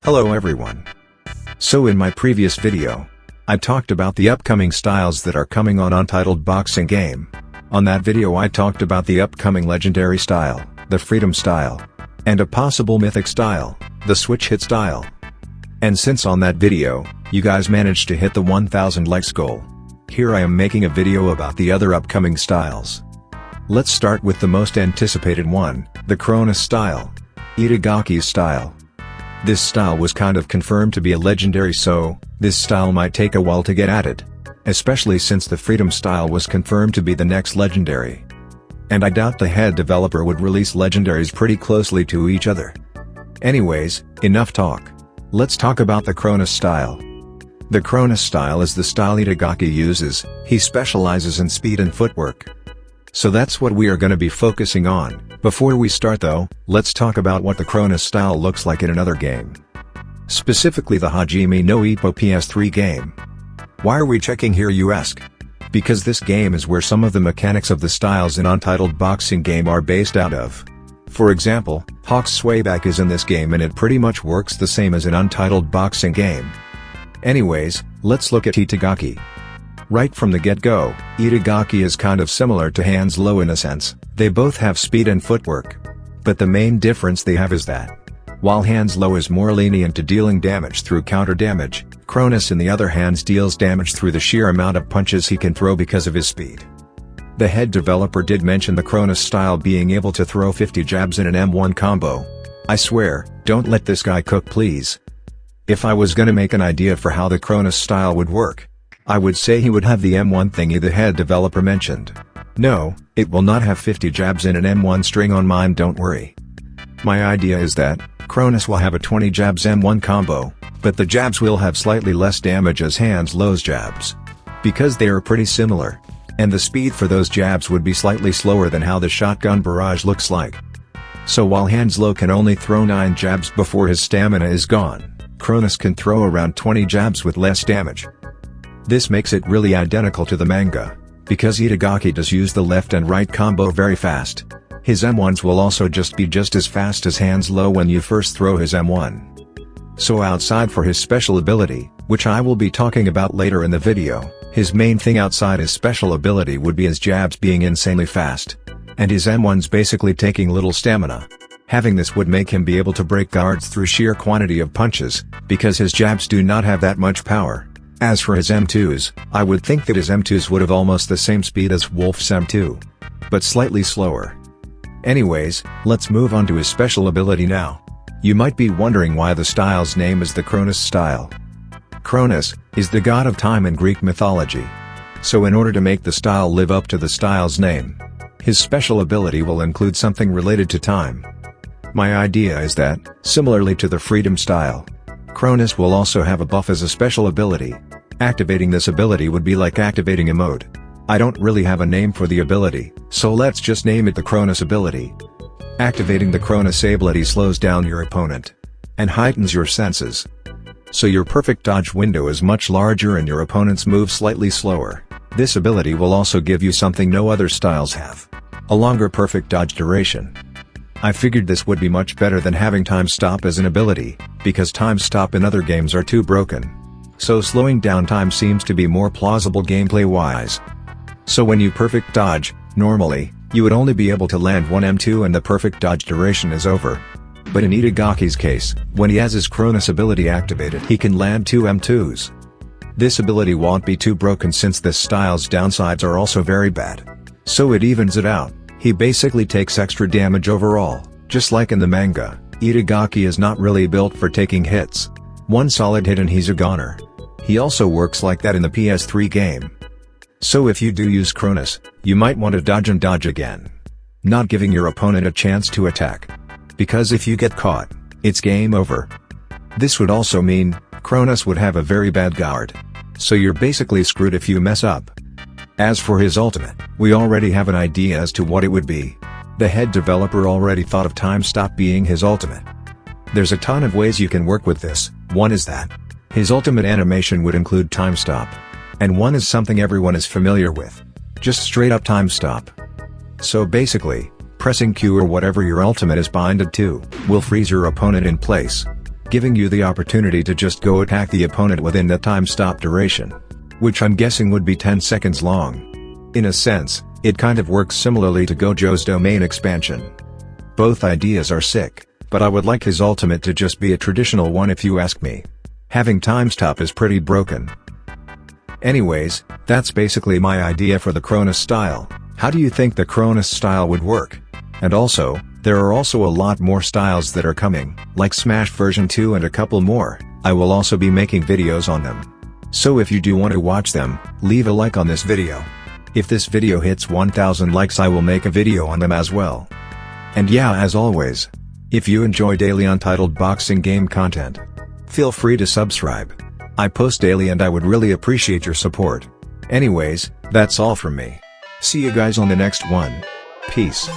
Hello everyone. So in my previous video, I talked about the upcoming styles that are coming on Untitled Boxing Game. On that video I talked about the upcoming legendary style, the freedom style, and a possible mythic style, the switch hit style. And since on that video, you guys managed to hit the 1000 likes goal, here I am making a video about the other upcoming styles. Let's start with the most anticipated one, the Cronus style, itagaki style. This style was kind of confirmed to be a legendary, so this style might take a while to get added, especially since the freedom style was confirmed to be the next legendary. And I doubt the head developer would release legendaries pretty closely to each other. Anyways, enough talk. Let's talk about the Cronus style. The Cronus style is the style Itagaki uses. He specializes in speed and footwork. So that's what we are going to be focusing on. Before we start though, let's talk about what the Cronus style looks like in another game. Specifically the Hajime no Ippo PS3 game. Why are we checking here, you ask? Because this game is where some of the mechanics of the styles in Untitled Boxing Game are based out of. For example, Hawk's swayback is in this game and it pretty much works the same as in Untitled Boxing Game. Anyways, let's look at itagaki. Right from the get-go, itagaki is kind of similar to hands low in a sense. They both have speed and footwork. But the main difference they have is that, while hands low is more lenient to dealing damage through counter damage, Cronus in the other hand deals damage through the sheer amount of punches he can throw because of his speed. The head developer did mention the Cronus style being able to throw 50 jabs in an M1 combo. I swear, don't let this guy cook please. If I was gonna make an idea for how the Cronus style would work, I would say he would have the M1 thingy the head developer mentioned. No, it will not have 50 jabs in an M1 string on mine, don't worry. My idea is that, Cronus will have a 20 jabs M1 combo, but the jabs will have slightly less damage as hands low's jabs. Because they are pretty similar. And the speed for those jabs would be slightly slower than how the shotgun barrage looks like. So while hands low can only throw 9 jabs before his stamina is gone, Cronus can throw around 20 jabs with less damage. This makes it really identical to the manga, because Itagaki does use the left and right combo very fast. His M1s will also be just as fast as hands low when you first throw his M1. So outside for his special ability, which I will be talking about later in the video, his main thing outside his special ability would be his jabs being insanely fast. And his M1s basically taking little stamina. Having this would make him be able to break guards through sheer quantity of punches, because his jabs do not have that much power. As for his M2s, I would think that his M2s would have almost the same speed as Wolf's M2. But slightly slower. Anyways, let's move on to his special ability now. You might be wondering why the style's name is the Cronus style. Cronus is the god of time in Greek mythology. So in order to make the style live up to the style's name, his special ability will include something related to time. My idea is that, similarly to the freedom style, Cronus will also have a buff as a special ability. Activating this ability would be like activating a mode. I don't really have a name for the ability, so let's just name it the Cronus ability. Activating the Cronus ability slows down your opponent and heightens your senses. So your perfect dodge window is much larger and your opponents move slightly slower. This ability will also give you something no other styles have: a longer perfect dodge duration. I figured this would be much better than having time stop as an ability, because time stop in other games are too broken. So slowing down time seems to be more plausible gameplay wise. So when you perfect dodge, normally, you would only be able to land one M2 and the perfect dodge duration is over. But in Itagaki's case, when he has his Cronus ability activated, he can land 2 M2s. This ability won't be too broken since this style's downsides are also very bad. So it evens it out. He basically takes extra damage overall. Just like in the manga, Itagaki is not really built for taking hits. One solid hit and he's a goner. He also works like that in the PS3 game. So if you do use Cronus, you might want to dodge and dodge again, not giving your opponent a chance to attack. Because if you get caught, it's game over. This would also mean, Cronus would have a very bad guard. So you're basically screwed if you mess up. As for his ultimate, we already have an idea as to what it would be. The head developer already thought of time stop being his ultimate. There's a ton of ways you can work with this. One is that his ultimate animation would include time stop. And one is something everyone is familiar with. Just straight up time stop. So basically, pressing Q or whatever your ultimate is binded to, will freeze your opponent in place. giving you the opportunity to just go attack the opponent within the time stop duration, which I'm guessing would be 10 seconds long. In a sense, it kind of works similarly to Gojo's domain expansion. Both ideas are sick, but I would like his ultimate to just be a traditional one if you ask me. Having time stop is pretty broken. Anyways, that's basically my idea for the Cronus style. How do you think the Cronus style would work? And also, there are also a lot more styles that are coming, like Smash version 2 and a couple more. I will also be making videos on them. So if you do want to watch them, leave a like on this video. If this video hits 1000 likes, I will make a video on them as well. And yeah, as always, if you enjoy daily Untitled Boxing Game content, feel free to subscribe. I post daily and I would really appreciate your support. Anyways, that's all from me. See you guys on the next one. Peace.